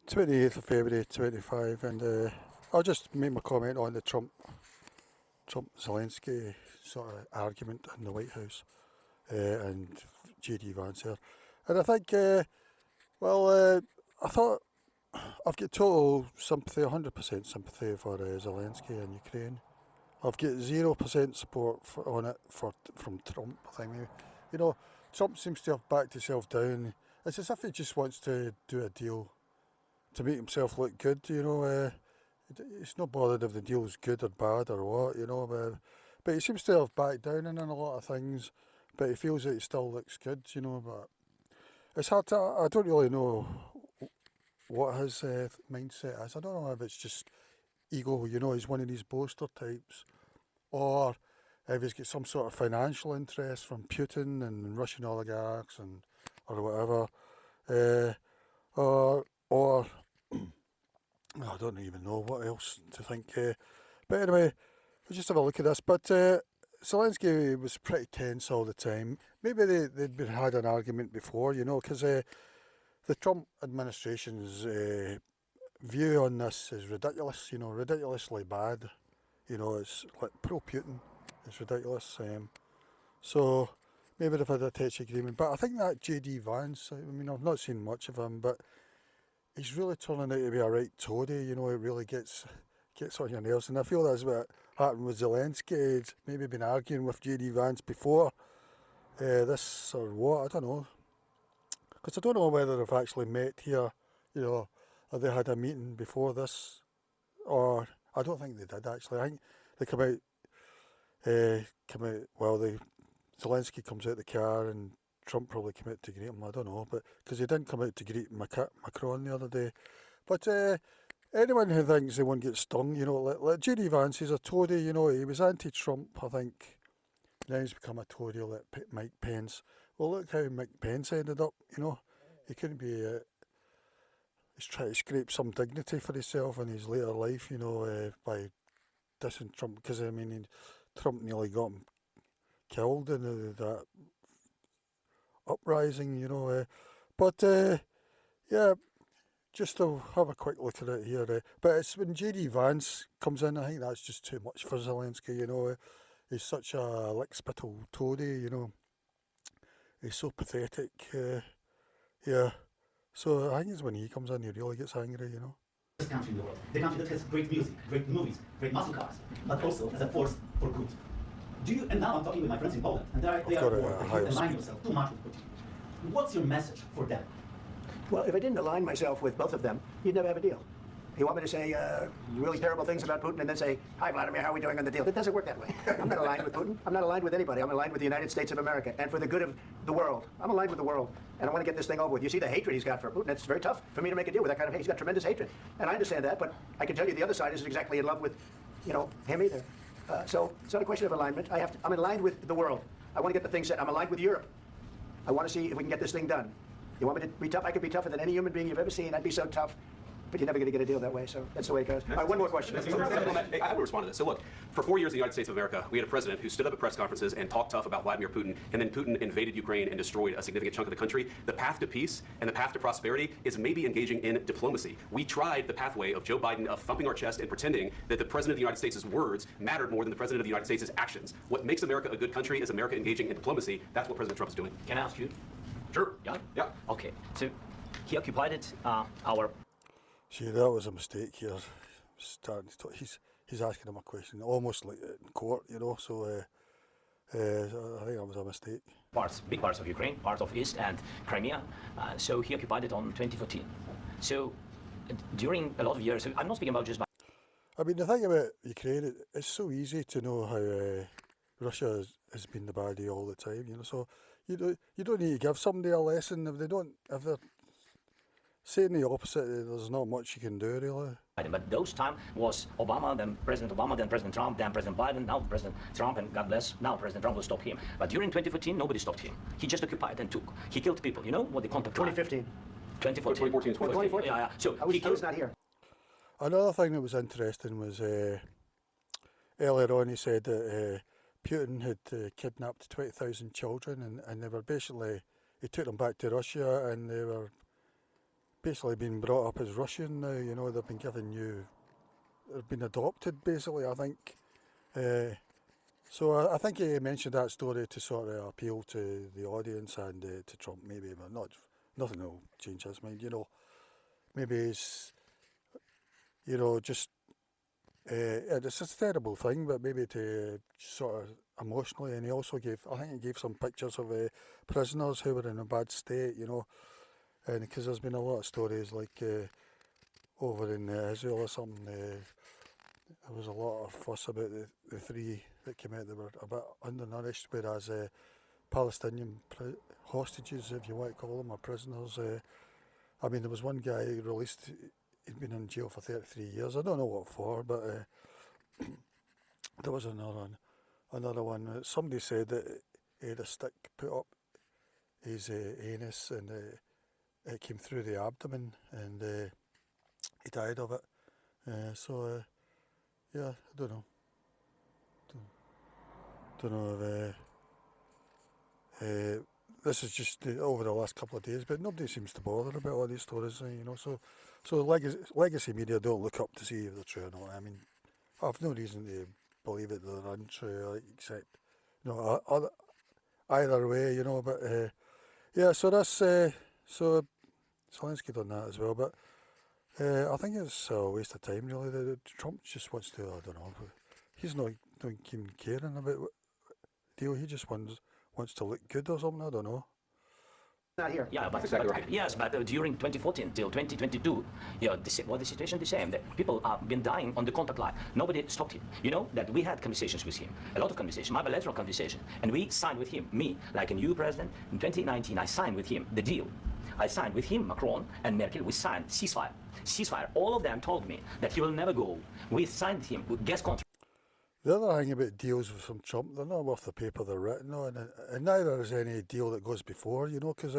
28th of February 25, and I'll just make my comment on the Trump-Zelensky sort of argument in the White House and JD Vance here. And I think, I thought I've got total sympathy, 100% sympathy for Zelensky and Ukraine. I've got 0% support on it from Trump. I think, Trump seems to have backed himself down. It's as if he just wants to do a deal to make himself look good, he's not bothered if the deal's good or bad or what, but he seems to have backed down in a lot of things, but he feels that he still looks good, but it's hard to, I don't really know what his mindset is. I don't know if it's just ego, he's one of these boaster types, or if he's got some sort of financial interest from Putin and Russian oligarchs or whatever, or I don't even know what else to think. But anyway, we'll just have a look at this. But Zelensky was pretty tense all the time. Maybe they'd had an argument before, because the Trump administration's view on this is ridiculous, ridiculously bad. It's like pro-Putin. It's ridiculous. So maybe they've had a touch agreement. But I think that JD Vance, I've not seen much of him, but he's really turning out to be a right toady, it really gets on your nerves. And I feel that's what happened with Zelensky. He's maybe been arguing with JD Vance before this or what, I don't know. Because I don't know whether they've actually met here, or they had a meeting before this, or I don't think they did actually. I think they Zelensky comes out the car and Trump probably came out to greet him, I don't know, but because he didn't come out to greet Macron the other day. But anyone who thinks they won't get stung, like JD Vance, he's a Tory, he was anti-Trump, I think. Now he's become a Tory like Mike Pence. Well, look how Mike Pence ended up, he couldn't be, he's trying to scrape some dignity for himself in his later life, by dissing Trump, because, Trump nearly got him killed in that uprising, but yeah, just to have a quick look at it here. But it's when JD Vance comes in, I think that's just too much for Zelensky, he's such a lick-spittle toady, he's so pathetic, yeah, so I think it's when he comes in he really gets angry, Country in the world, the country that has great music, great movies, great muscle cars, but also as a force for good. And now I'm talking with my friends in Poland, and they are aligning yourself too much with Putin. What's your message for them? Well, if I didn't align myself with both of them, you'd never have a deal. You want me to say really terrible things about Putin and then say, "Hi, Vladimir, how are we doing on the deal?" It doesn't work that way. I'm not aligned with Putin. I'm not aligned with anybody. I'm aligned with the United States of America and for the good of the world. I'm aligned with the world, and I want to get this thing over with. You see the hatred he's got for Putin. It's very tough for me to make a deal with that kind of hate. He's got tremendous hatred, and I understand that, but I can tell you the other side isn't exactly in love with, him either. So it's not a question of alignment. I'm aligned with the world. I want to get the thing set. I'm aligned with Europe. I want to see if we can get this thing done. You want me to be tough? I could be tougher than any human being you've ever seen. I'd be so tough. But you're never going to get a deal that way, so that's the way it goes. All right, one more question. I have to respond to this. So look, for 4 years in the United States of America, we had a president who stood up at press conferences and talked tough about Vladimir Putin, and then Putin invaded Ukraine and destroyed a significant chunk of the country. The path to peace and the path to prosperity is maybe engaging in diplomacy. We tried the pathway of Joe Biden of thumping our chest and pretending that the president of the United States' words mattered more than the president of the United States' actions. What makes America a good country is America engaging in diplomacy. That's what President Trump is doing. Can I ask you? Sure. Yeah? Okay. So he occupied our... See, that was a mistake here. Starting to talk, he's asking him a question, almost like in court, so I think that was a mistake. Big parts of Ukraine, part of East and Crimea. So he occupied it on 2014. So during a lot of years, so I'm not speaking about just... the thing about Ukraine, it's so easy to know how Russia has been the baddie all the time, so you don't need to give somebody a lesson if they're saying the opposite. There's not much you can do, really. But those time was Obama, then President Obama, then President Trump, then President Biden, now President Trump, and God bless, now President Trump will stop him. But during 2014, nobody stopped him. He just occupied and took. He killed people. You know what they call 2015. 2014. 2014. Yeah. So I was not here. Another thing that was interesting was earlier on he said that Putin had kidnapped 20,000 children, and they were basically, he took them back to Russia, and they were basically been brought up as Russian now. You know, they've been given new, they've been adopted basically. I think. So I think he mentioned that story to sort of appeal to the audience and to Trump maybe, but nothing will change his mind. You know, maybe it's just it's a terrible thing, but maybe to sort of emotionally. And he also I think he gave some pictures of prisoners who were in a bad state. You know, and because there's been a lot of stories like over in Israel or something. There was a lot of fuss about the three that came out that were a bit undernourished, whereas Palestinian hostages, if you want to call them, or prisoners. I mean, there was one guy released, he'd been in jail for 33 years. I don't know what for, but there was another one. Somebody said that he had a stick put up his anus and it came through the abdomen and he died of it. Yeah, I don't know. Don't know if this is just over the last couple of days, but nobody seems to bother about all these stories, you know. So legacy media don't look up to see if they're true or not. I mean, I've no reason to believe that they're untrue, except either way, you know. But yeah, so that's so Zelensky done that as well, but I think it's a waste of time really. Trump just wants to, I don't know, he's not even caring about what deal. He just wants to look good or something. I don't know. Not here. Yeah, but, exactly right. Yes, but during 2014 till 2022, the situation the same. That people have been dying on the contact line. Nobody stopped him. You know that we had conversations with him, a lot of conversations, my bilateral conversation, and we signed with him. Me, like a new president in 2019, I signed with him the deal. I signed with him, Macron and Merkel. We signed ceasefire. Ceasefire. All of them told me that he will never go. We signed with him with gas contract. The other thing about deals from Trump, they're not worth the paper they're written on, and neither is any deal that goes before, you know, because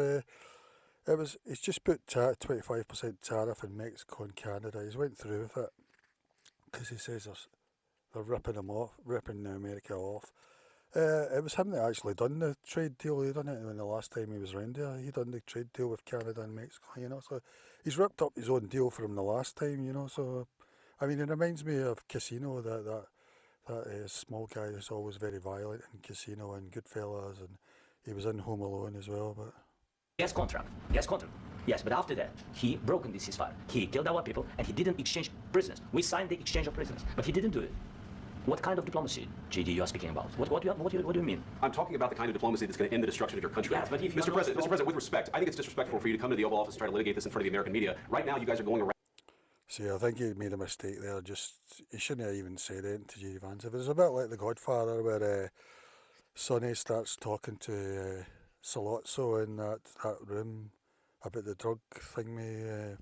it's just put 25% tariff in Mexico and Canada. He's went through with it because he says they're ripping America off. It was him that actually done the trade deal. He done it when the last time he was around there. He done the trade deal with Canada and Mexico, you know. So he's ripped up his own deal from the last time, you know. So I mean, it reminds me of Casino, that small guy who's always very violent in Casino and Goodfellas, and he was in Home Alone as well. But Gas contract. Yes, but after that, he broke the ceasefire. He killed our people, and he didn't exchange prisoners. We signed the exchange of prisoners, but he didn't do it. What kind of diplomacy, JD, you are speaking about? What do you mean? I'm talking about the kind of diplomacy that's going to end the destruction of your country. Yes, but if Mr. President, with respect, I think it's disrespectful for you to come to the Oval Office and try to litigate this in front of the American media. Right now, you guys are going around. see, I think he made a mistake there. He shouldn't have even said anything to J.D. Vance. It was a bit like The Godfather, where Sonny starts talking to Salozzo in that room about the drug thingy,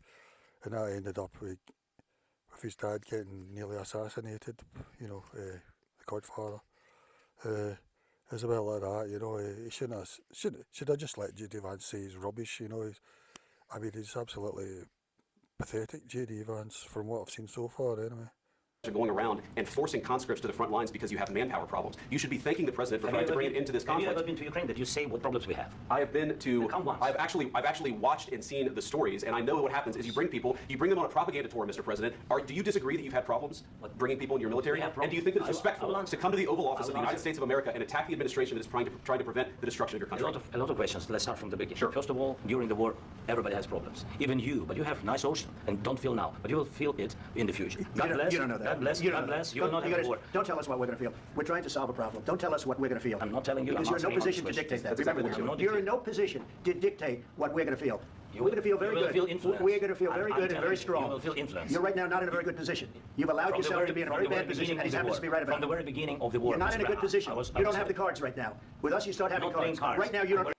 and that ended up with his dad getting nearly assassinated. You know, The Godfather. It's a bit like that, you know. He should have just let J.D. Vance say he's rubbish, you know. He's absolutely pathetic, J.D. Vance, from what I've seen so far, anyway. Are going around and forcing conscripts to the front lines because you have manpower problems. You should be thanking the president for trying to bring it into this conflict. Have you ever been to Ukraine that you say what problems we have? I have been to. Come once. I've actually watched and seen the stories, and I know what happens is you bring them on a propaganda tour, Mr. President. Do you disagree that you've had problems bringing people in your military? And do you think that it's respectful to come to the Oval Office of the United States of America and attack the administration that is trying to prevent the destruction of your country? A lot of questions. Let's start from the beginning. Sure. First of all, during the war, everybody has problems. Even you, but you have nice ocean and don't feel now, but you will feel it in the future. God bless. You don't know that. God bless. You don't God know bless. that. You will not have a war. Don't tell us what we're going to feel. We're trying to solve a problem. Don't tell us what we're going to feel. I'm not telling you. Because I'm you're in no answering position to honest dictate that. That's exactly Remember what this. You're in no position to dictate what we're going to feel. We're going to feel very You will good. feel influenced. We're going to feel very I'm good and very telling you, strong. you will feel influenced. You're right now not in a very good position. You've allowed yourself to be in a very bad position, and he happens to be right about it. From the very beginning of the war. You're not in a good position. You don't have the cards right now. With us, you start having Not playing cards. cards. Right now, you don't.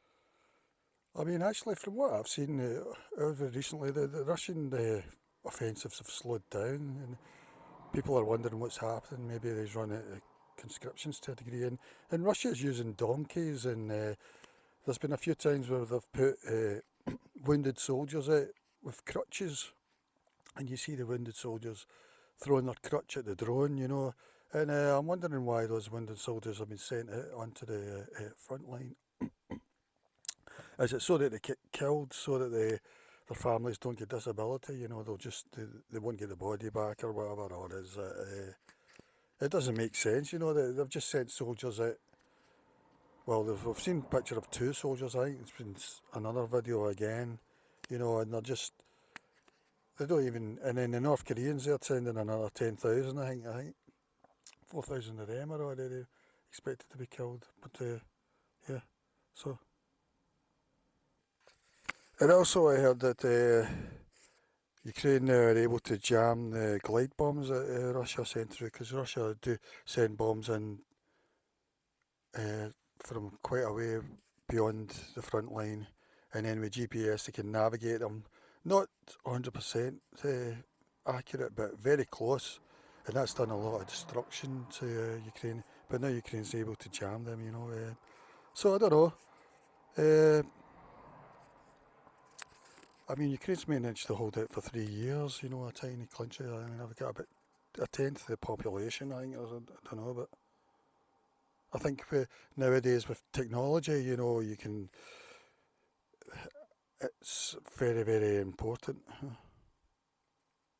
I mean, actually, from what I've seen over recently, the Russian offensives have slowed down, and people are wondering what's happening. Maybe they've run out of conscriptions to a degree, and Russia's using donkeys, and there's been a few times where they've put wounded soldiers out with crutches, and you see the wounded soldiers throwing their crutch at the drone, you know, and I'm wondering why those wounded soldiers have been sent out onto the front line. Is it so that they get killed, so that their families don't get disability, you know, they won't get the body back or whatever, or is it? It doesn't make sense, you know. They've just sent soldiers out. Well, we've seen a picture of 2 soldiers. I think it's been another video again, you know, and they don't even. And then the North Koreans, they're sending another 10,000. I think 4,000 of them are already expected to be killed. But yeah, so. And also, I heard that Ukraine now are able to jam the glide bombs that Russia sent through, because Russia do send bombs in from quite a way beyond the front line, and then with GPS they can navigate them. Not 100% accurate, but very close, and that's done a lot of destruction to Ukraine. But now Ukraine's able to jam them, you know. So I don't know. I mean, Ukraine's managed to hold out for 3 years, you know, a tiny country. I mean, I've got about a tenth of the population, I think, I don't know, but I think nowadays with technology, you know, it's very, very important.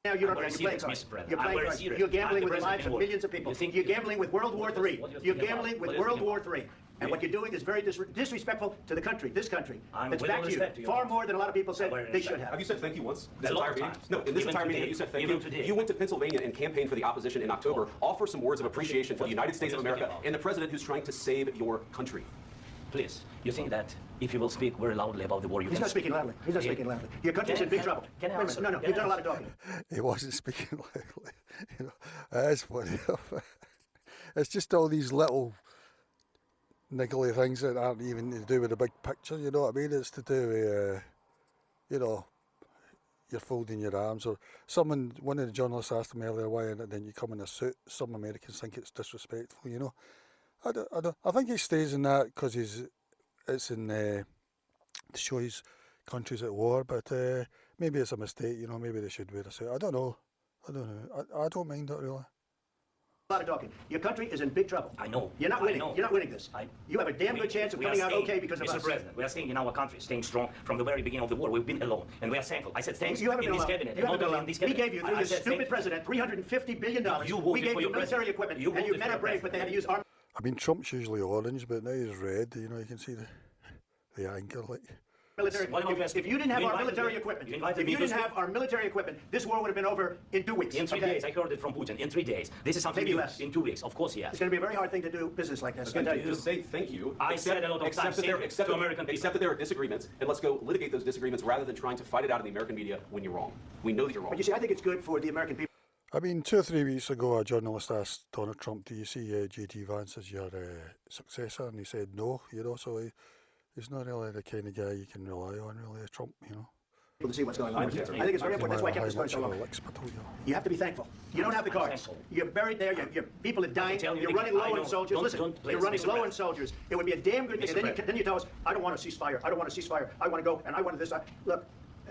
Now you're I'm not very playing serious, cards. Mr. President. You're I'm playing very cards. serious. You're I'm gambling the with the president lives of of the millions of people. world. You think- You're gambling with World War III. What are you You're speaking gambling about? with What are you World speaking War about? III. And what you're doing is very disrespectful to the country, this country. I'm It's with back all to you, respect to you. far more than a lot of people said Very they should respect. have. Have you said thank you once? A lot of meeting? times. No, in this Even entire meeting today. you said thank Even you. today. You went to Pennsylvania and campaigned for the opposition in October. Offer some words of appreciation for the United States of America and the president who's trying to save your country. Please, you think that if you will speak very loudly about the war, you He's can not speaking loudly. He's not Yeah. speaking loudly. Your country's in big trouble. Can I Wait a answer? minute. No, Can you've I done a lot of answer? talking. He wasn't speaking loudly, you know. That's funny. It's just all these little niggly things that aren't even to do with the big picture, you know what I mean? It's to do with, you know, you're folding your arms, or one of the journalists asked him earlier why, and then you come in a suit. Some Americans think it's disrespectful, you know. I think he stays in that because it's in to show his country's at war, but maybe it's a mistake, you know. Maybe they should wear a suit. I don't know. I don't mind it really. A lot of talking. Your country is in big trouble. I know. You're not I winning. know. You're not winning this. You have a damn good chance of we are coming out staying, okay because of Mr. us. President, we are staying in our country, staying strong from the very beginning of the war. We've been alone, and we are thankful. I said thanks You haven't in been this alone. cabinet, You and haven't not been only alone. in this We cabinet. gave you, I through your said stupid thank president, $350 billion. You We voted gave for you your military president. equipment, You and you voted men for are your brave, but they had to use president. army. I mean, Trump's usually orange, but now he's red. You know, you can see the anger, like. Military. Why don't you ask If me? you didn't have You our invited military me. equipment, You invited if me you to didn't speak. have our military equipment, this war would have been over in 2 weeks. In 3 okay? days, I heard it from Putin. In 3 days. This is something Maybe new. less. In 2 weeks, of course, yes. It's going to be a very hard thing to do business like this. I Again, tell you. just say thank you. I said a lot of times, that there, say accept to that- American people. accept that there are disagreements, and let's go litigate those disagreements rather than trying to fight it out in the American media when you're wrong. We know that you're wrong. But you see, I think it's good for the American people. I mean, 2 or 3 weeks ago, a journalist asked Donald Trump, "Do you see J.D. Vance as your successor?" And he said no. You know, so he's not really the kind of guy you can rely on, really, Trump. You know. To see what's going on. I here. think it's very important. That's why I kept this going so long. You You have to be thankful. You don't have the I'm cards. thankful. You're buried there. Your people are dying. tell you You're again, running I low know. on soldiers. Don't- Listen, don't please, you're running Mr. low on President. soldiers. It would be a damn good thing. Mr. And President. then you tell us, I don't want a ceasefire. I don't want a ceasefire. I want to go and I want this. Look,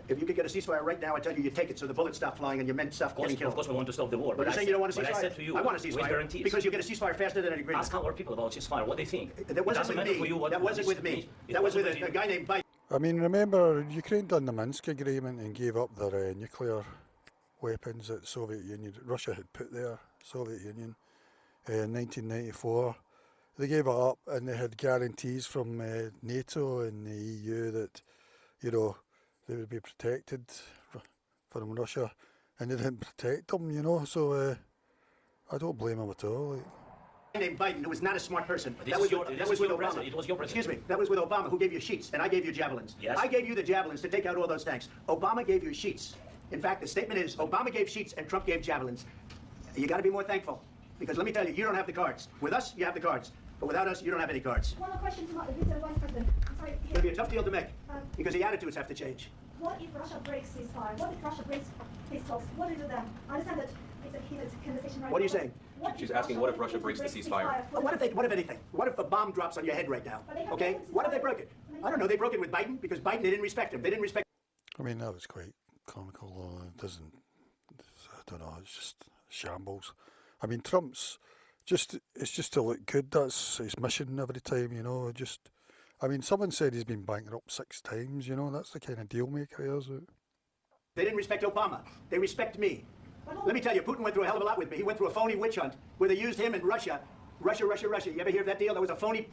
if you could get a ceasefire right now, I tell you, you take it so the bullets stop flying and your men stop getting killed. Of course, we want to stop the war. But you're I saying said- you don't want a but ceasefire? I said to you, I want a with ceasefire guarantees. because you get a ceasefire faster than an agreement. Ask our people about ceasefire, what they think. That It wasn't doesn't with matter for me. you what That wasn't with me. That was with a guy named Biden. I mean, remember, Ukraine done the Minsk agreement and gave up their nuclear weapons that the Soviet Union, Russia had put there, Soviet Union, in 1994. They gave it up, and they had guarantees from NATO and the EU that, you know, they would be protected from Russia, and they didn't protect them, you know, so I don't blame them at all. Like. Named Biden, who was not a smart person. This is your- that this was is with your Obama. president. It was your president. Excuse me. That was with Obama, who gave you sheets, and I gave you javelins. Yes. I gave you the javelins to take out all those tanks. Obama gave you sheets. In fact, the statement is Obama gave sheets and Trump gave javelins. You got to be more thankful, because let me tell you, you don't have the cards. With us, you have the cards, but without us, you don't have any cards. One more question to Mr. Vice President. I'm sorry. It's going to be a tough deal to make, because the attitudes have to change. What if Russia breaks ceasefire? What if Russia breaks peace talks? What do you do then? I understand that it's a heated conversation right now. What are you saying? She's asking what if Russia breaks the ceasefire? Well, what if anything? What if a bomb drops on your head right now? Okay? What if they broke it? I don't know. They broke it with Biden because Biden, they didn't respect him. They didn't respect. I mean, that was quite comical. It doesn't, I don't know, it's just shambles. I mean, Trump's it's just to look good. That's his mission every time, you know. I mean, someone said he's been bankrupt 6 times, you know. That's the kind of deal maker he is. They didn't respect Obama. They respect me. Let me tell you, Putin went through a hell of a lot with me. He went through a phony witch hunt where they used him in Russia. Russia. You ever hear of that deal? That was a phony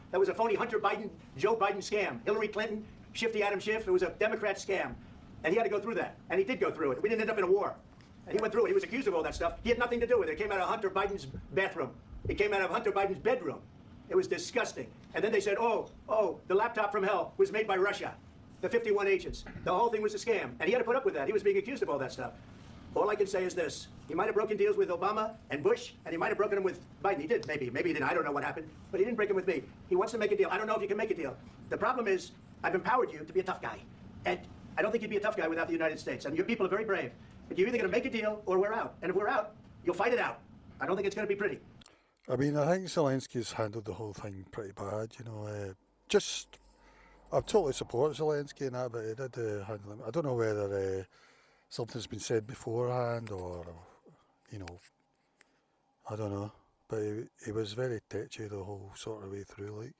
Hunter Biden, Joe Biden scam. Hillary Clinton, Shifty Adam Schiff. It was a Democrat scam. And he had to go through that. And he did go through it. We didn't end up in a war. And he went through it. He was accused of all that stuff. He had nothing to do with it. It came out of Hunter Biden's bathroom. It came out of Hunter Biden's bedroom. It was disgusting. And then they said, oh, the laptop from hell was made by Russia. The 51 agents. The whole thing was a scam. And he had to put up with that. He was being accused of all that stuff. All I can say is this. He might have broken deals with Obama and Bush, and he might have broken them with Biden. He did, maybe. Maybe he didn't. I don't know what happened. But he didn't break them with me. He wants to make a deal. I don't know if you can make a deal. The problem is, I've empowered you to be a tough guy. And I don't think you'd be a tough guy without the United States. And your people are very brave. But you're either going to make a deal or we're out. And if we're out, you'll fight it out. I don't think it's going to be pretty. I mean, I think Zelensky's handled the whole thing pretty bad, you know. I totally support Zelensky and that, but he did handle him. I don't know whether something's been said beforehand or, you know, I don't know. But he was very tetchy the whole sort of way through, like.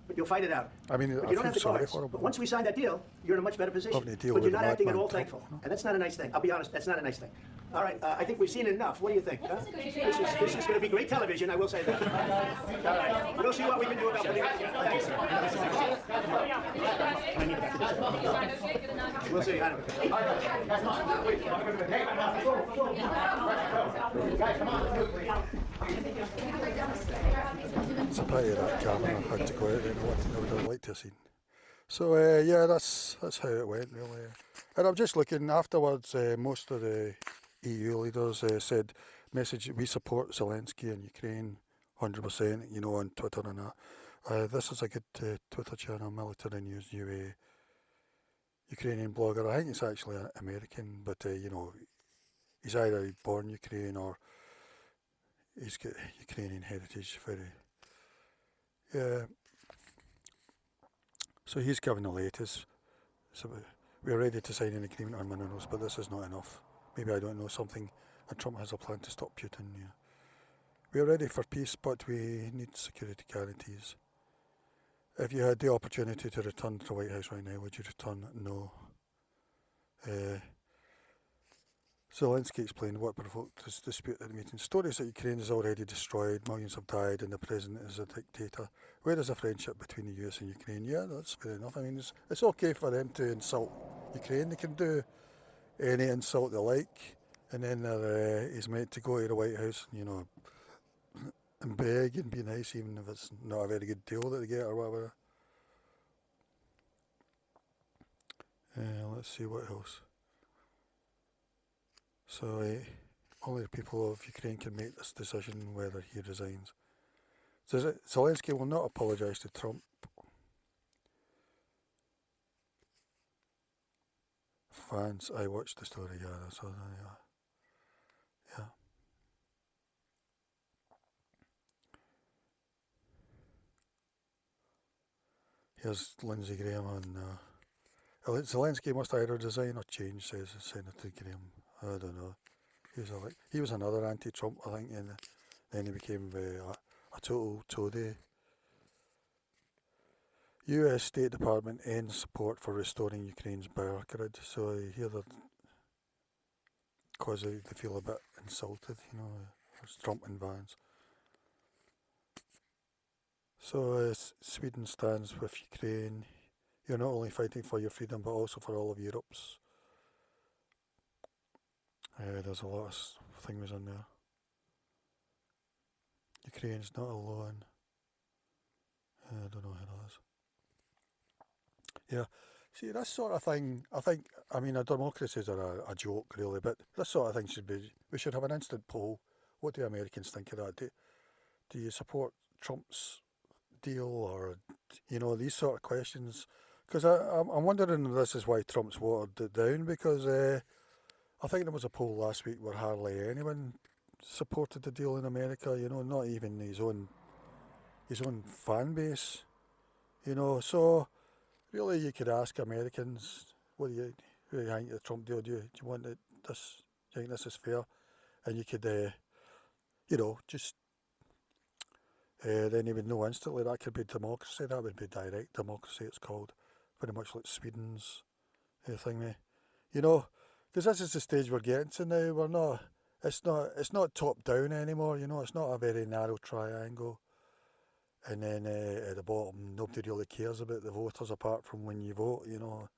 But you'll fight it out. I mean, but I you don't feel have the sorry cards. for him. But once we sign that deal, you're in a much better position. Having to deal But with you're not the acting at all madman thankful. Trump, no? And that's not a nice thing. I'll be honest, that's not a nice thing. All right, I think we've seen enough. What do you think? Huh? This is going to be great television, I will say that. All right. We'll see what we can do about it. Thanks. We'll see. It's a pity that camera had to go out and I would have liked to have seen. So yeah, that's how it went really. And I'm just looking afterwards. Most of the EU leaders said, "Message: we support Zelensky and Ukraine, 100%." You know, on Twitter and that. This is a good Twitter channel, Military News UA. Ukrainian blogger. I think it's actually American, but you know, he's either born Ukraine or he's got Ukrainian heritage. Yeah. So he's given the latest. So we're ready to sign an agreement on minerals, but this is not enough. Maybe I don't know something, and Trump has a plan to stop Putin. Yeah. We're ready for peace, but we need security guarantees. If you had the opportunity to return to the White House right now, would you return? No. Zelensky explained what provoked this dispute at the meeting. Stories that Ukraine is already destroyed, millions have died, and the president is a dictator. Where is the friendship between the US and Ukraine? Yeah, that's fair enough. I mean, it's okay for them to insult Ukraine. They can do any insult they like, and then he's meant to go to the White House, you know, and beg and be nice, even if it's not a very good deal that they get or whatever. Let's see what else. So only the people of Ukraine can make this decision whether he resigns. Zelensky will not apologise to Trump. Fans, I watched the story, yeah, I saw that, yeah. Here's Lindsey Graham on Zelensky must either resign or change, says Senator Graham. I don't know. He was another anti-Trump, I think, and then he became a total toady. US State Department ends support for restoring Ukraine's power grid. So here because they feel a bit insulted, you know, as Trump and Vance. So Sweden stands with Ukraine. You're not only fighting for your freedom, but also for all of Europe's. There's a lot of things in there. Ukraine's not alone. I don't know who that is. Yeah, see, this sort of thing, I mean, our democracies are a joke, really, but this sort of thing we should have an instant poll. What do Americans think of that? Do you support Trump's deal, or, you know, these sort of questions? Because I'm wondering if this is why Trump's watered it down, because I think there was a poll last week where hardly anyone supported the deal in America, you know, not even his own fan base, you know. So really you could ask Americans, who do you think of the Trump deal? Do you want this? Do you think this is fair? And you could, you know, just then he would know instantly that could be democracy. That would be direct democracy, it's called. Very much like Sweden's thing. you know, because this is the stage we're getting to now. We're not. It's not top down anymore. You know, it's not a very narrow triangle. And then at the bottom, nobody really cares about the voters apart from when you vote. You know,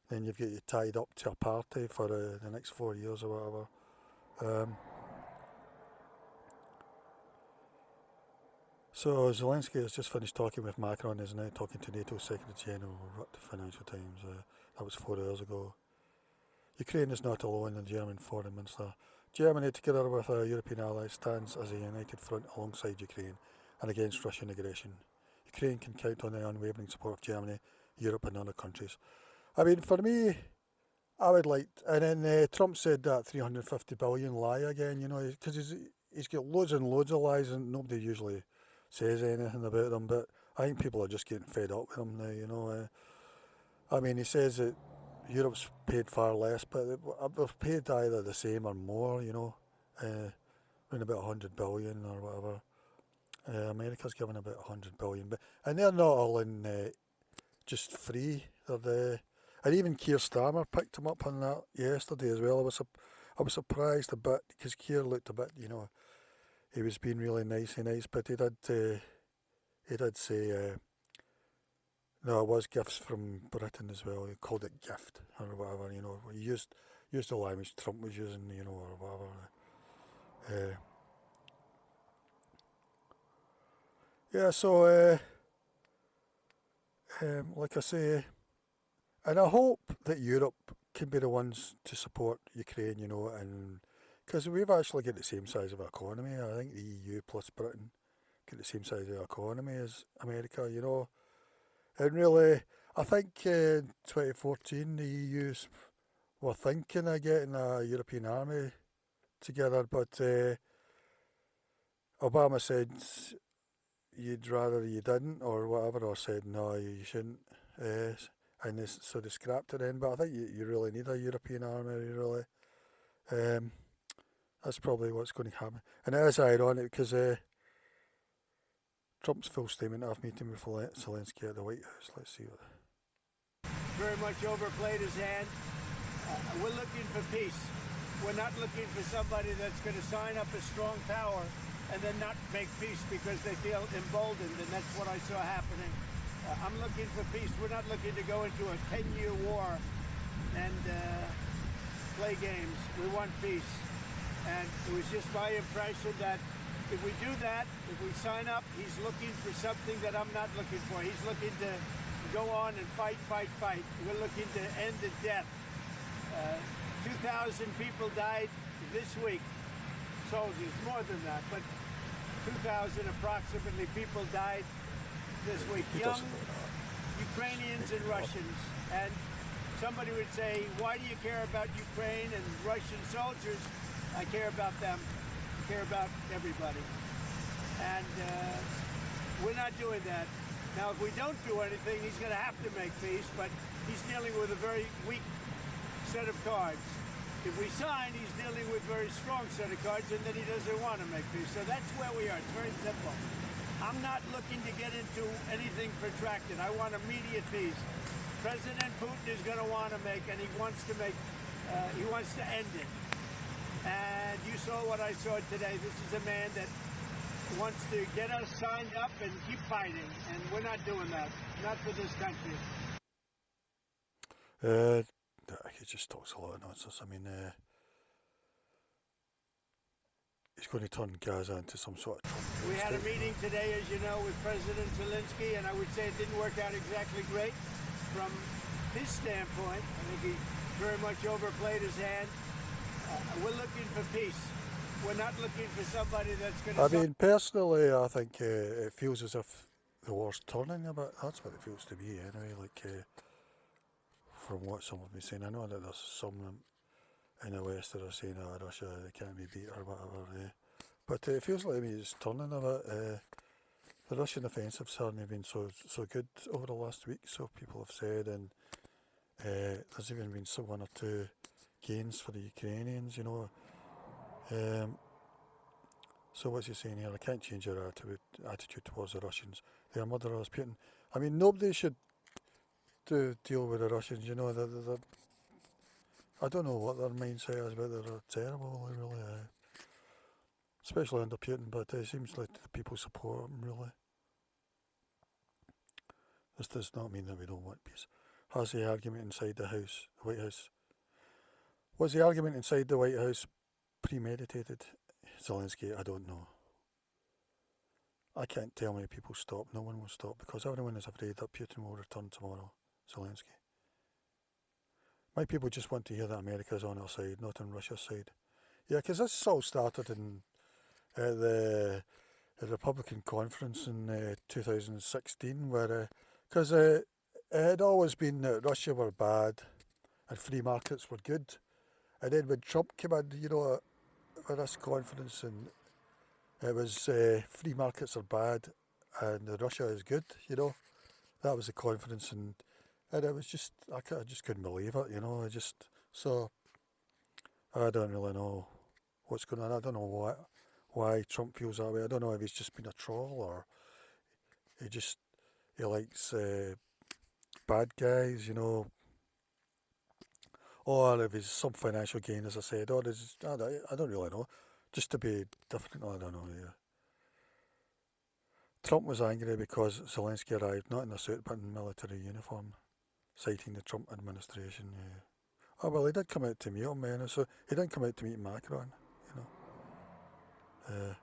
then you've got you tied up to a party for the next 4 years or whatever. So Zelensky has just finished talking with Macron, is now talking to NATO Secretary General, wrote the Financial Times. That was 4 hours ago. Ukraine is not alone, the German Foreign Minister. Germany, together with our European allies, stands as a united front alongside Ukraine and against Russian aggression. Ukraine can count on the unwavering support of Germany, Europe and other countries. I mean, for me, I would like... And then Trump said that 350 billion lie again, you know, because he's got loads and loads of lies and nobody usually says anything about them, but I think people are just getting fed up with him now, you know. I mean, he says that Europe's paid far less, but they've paid either the same or more, you know, around about 100 billion or whatever. America's given about 100 billion, and they're not all in just free. And even Keir Starmer picked him up on that yesterday as well. I was surprised a bit because Keir looked a bit, you know, he was being really nice, but he did say. No, it was gifts from Britain as well. He called it gift or whatever, you know. He used the language Trump was using, you know, or whatever. Yeah, so like I say, and I hope that Europe can be the ones to support Ukraine, you know, and because we've actually got the same size of economy. I think the EU plus Britain get the same size of economy as America, you know. And really, I think in 2014 the EU's were thinking of getting a European army together, but Obama said you'd rather you didn't or whatever, or said no, you shouldn't. So they scrapped it then, but I think you really need a European army, really. That's probably what's going to happen. And it is ironic because Trump's full statement after meeting with Zelensky at the White House. Let's see what. Very much overplayed his hand. We're looking for peace. We're not looking for somebody that's going to sign up a strong power and then not make peace because they feel emboldened, and that's what I saw happening. I'm looking for peace. We're not looking to go into a 10-year war and play games. We want peace. And it was just my impression that if we do that, if we sign up, he's looking for something that I'm not looking for. He's looking to go on and fight. We're looking to end the death. 2,000 people died this week. Soldiers, more than that, but 2,000 approximately people died this week. Young Ukrainians and Russians. And somebody would say, why do you care about Ukraine and Russian soldiers? I care about them. I care about everybody. And we're not doing that. Now, if we don't do anything, he's going to have to make peace, but he's dealing with a very weak set of cards. If we sign, he's dealing with a very strong set of cards, and then he doesn't want to make peace. So that's where we are. It's very simple. I'm not looking to get into anything protracted. I want immediate peace. President Putin is going to want to make, and he wants to end it. And you saw what I saw today. This is a man that wants to get us signed up and keep fighting, and we're not doing that. Not for this country. He just talks a lot of nonsense. I mean, he's going to turn Gaza into some sort of Trump. We had a meeting today, as you know, with President Zelensky, and I would say it didn't work out exactly great from his standpoint. I think he very much overplayed his hand. We're looking for peace. We're not looking for somebody that's going to... I mean, personally, I think it feels as if the war's turning a bit. That's what it feels to me, anyway. Like, from what some have been saying, I know that there's some in the West that are saying, oh, Russia can't be beat or whatever. But it feels like to me it's turning a bit. The Russian offensive's certainly been so good over the last week, so people have said, and there's even been one or two gains for the Ukrainians, you know. So what's he saying here? I can't change your attitude towards the Russians. They are murderers, Putin. I mean, nobody should deal with the Russians, you know. I don't know what their mindset is, but they're terrible, really. Especially under Putin, but it seems like the people support him, really. This does not mean that we don't want peace. Has the argument inside the White House? Was the argument inside the White House premeditated? Zelensky, I don't know. I can't tell many people stop. No one will stop because everyone is afraid that Putin will return tomorrow. Zelensky. My people just want to hear that America is on our side, not on Russia's side. Yeah, because this all started in the Republican conference in 2016, where because it had always been that Russia were bad and free markets were good, and then when Trump came in, at this conference, and it was free markets are bad and Russia is good, that was the conference, and it was just I just couldn't believe it, so I don't really know what's going on. I don't know why Trump feels that way. I don't know if he's just been a troll or he likes bad guys, or if it's some financial gain, as I said, or is I don't really know. Just to be different, I don't know. Yeah. Trump was angry because Zelensky arrived not in a suit but in military uniform, citing the Trump administration. Yeah. Oh well, he did come out to meet him, man. So he didn't come out to meet Macron, you know.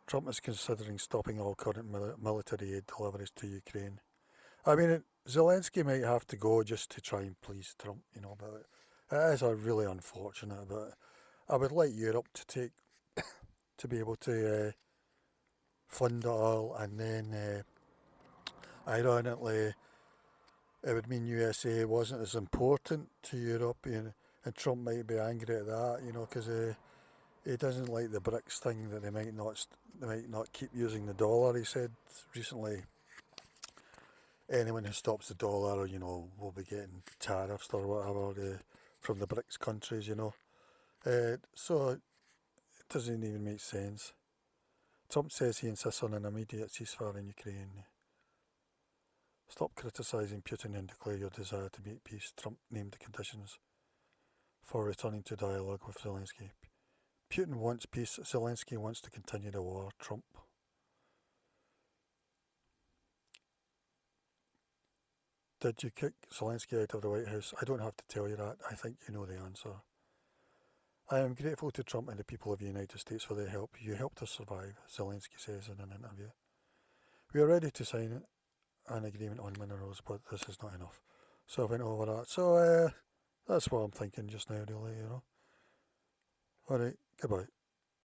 Trump is considering stopping all current military aid deliveries to Ukraine. I mean, Zelensky might have to go just to try and please Trump, but it is a really unfortunate. But I would like Europe to be able to fund it all, and then ironically, it would mean USA wasn't as important to Europe, and Trump might be angry at that, because he doesn't like the BRICS thing that they might not keep using the dollar. He said recently, anyone who stops the dollar, will be getting tariffs or whatever from the BRICS countries, so it doesn't even make sense. Trump says he insists on an immediate ceasefire in Ukraine. Stop criticising Putin and declare your desire to make peace. Trump named the conditions for returning to dialogue with Zelensky. Putin wants peace. Zelensky wants to continue the war. Trump. Did you kick Zelensky out of the White House? I don't have to tell you that. I think you know the answer. I am grateful to Trump and the people of the United States for their help. You helped us survive, Zelensky says in an interview. We are ready to sign an agreement on minerals, but this is not enough. So I went over that. So that's what I'm thinking just now, really, Alright, goodbye.